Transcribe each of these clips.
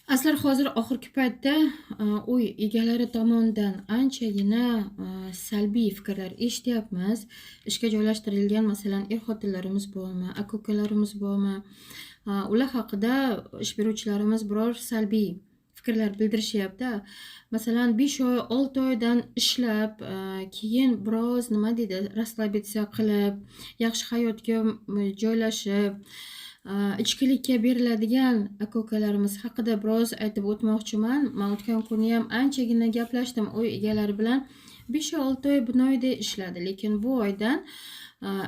Aslar hozir oxirgi paytda uy egalari tomonidan anchagina salbiy fikrlar eshityapmiz. Ishga joylashtirilgan masalan er-xotinlarimiz bormi, aka-ukalarimiz bormi, ular haqida ish beruvchilarimiz biror salbiy fikrlar bildirishyapti. Masalan 5 oy, 6 oydan ishlab, keyin biroz nima deydi, расслабиться qilib, yaxshi hayotga joylashib, ichkilikka beriladigan aka-ukalarimiz haqida biroz aytib o'tmoqchiman. Men o'tgan kuni ham anchagina gaplashdim uy egalari bilan. 5-6 oy binoyida ishladi, lekin bu oydan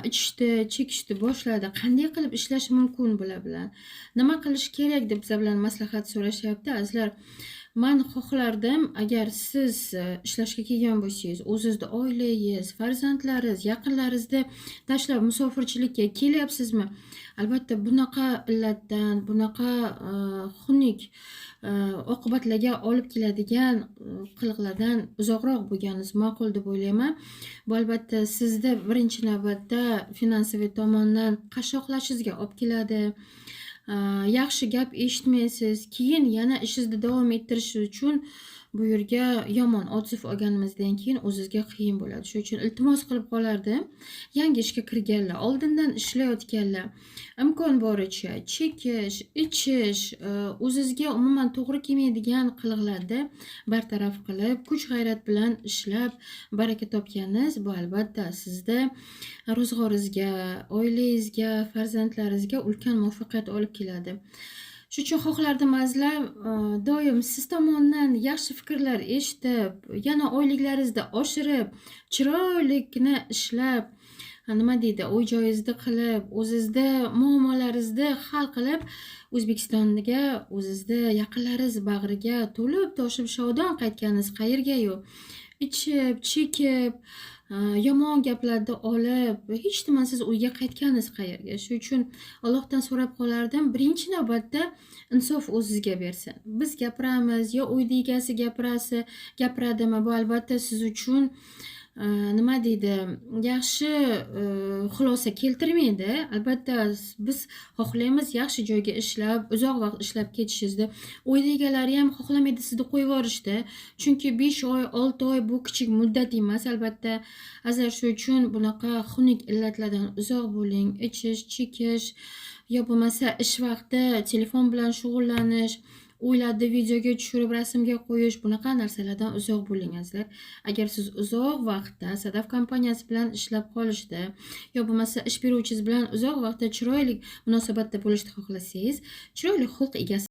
ichishdi, chekishni boshladi. Qanday qilib ishlash mumkin bular bilan? Nima qilish kerak deb bizlar bilan maslahat so'rashyapti. Azizlar, men xohlardim, agar siz ishlashga kelgan bo'lsangiz, o'zingizning oilangiz, farzandlaringiz, yaqinlaringizni tashlab musofirchilikka kelyapsizmi? Albatta bunaqa illatdan, bunaqa xunuk oqibatlarga olib keladigan qiliqlardan uzoqroq bo'lganingiz ma'qul deb o'ylayman. Bu albatta sizda birinchi navbatda finansiviy tomondan qashshoqlashingizga olib keladi. Yaxshi gap eshitmaysiz. Keyin yana ishingizni davom ettirish uchun bu yerga yomon odziv olganimizdan keyin o'zingizga qiyin bo'ladi. Shuning uchun iltimos qilib qolardim, yangi ishga kirganlar, oldindan ishlayotganlar imkon boricha chekish, ichish, o'zingizga umuman to'g'ri kelmaydigan qiliqlarni bartaraf qilib, kuch-g'ayrat bilan ishlab baraka topganingiz bu albatta sizda ro'zg'oringizga, oilangizga, farzandlaringizga ulkan muvaffaqiyat olib keladi. Shuning uchun xohlardim azizlar, doim siz tomonidan yaxshi fikrlar eshitib, yana oyliklaringizni oshirib, chiroyligina ishlab, nima deydi, uy-joyingizni qilib, o'zingizda muammolaringizni hal qilib, O'zbekistonga, o'zingizda yaqinlaringiz bag'riga to'lib-toshib shodon qaytganingiz qayerga-yu? Ichib, chekib, yomon gaplarni olib, hech nimatsiz uyga qaytganingiz qayerga? Shuning uchun Allohdan so'rab qolardim, birinchi navbatda insof o'zingizga bersin. Biz gapiramiz, yo uyning egasi gapiradimi, bu albatta siz uchun nima deydi, yaxshi xulosa keltirmaydi. Albatta biz xohlaymiz yaxshi joyga ishlab, uzoq vaqt ishlab ketishingizni. Uy egalari ham xohlamaydi sizni qo'yib yuborishni. Chunki 5 oy, 6 oy bu kichik muddat emas albatta. Azar shuning uchun bunaqa xunuk illatlardan uzoq bo'ling. Ichish, chekish, yo bo'lmasa ish vaqti telefon bilan shug'ullanish, uylarni videoga tushirib rasmga qo'yish, bunaqa narsalardan uzoq bo'ling azizlar. Agar siz uzoq vaqtda Sadaf kompaniyasi bilan ishlab qolishdi, yo bo'lmasa ish beruvchingiz bilan uzoq vaqtda chiroyli munosabatda bo'lishni xohlasangiz, chiroyli xulq egasi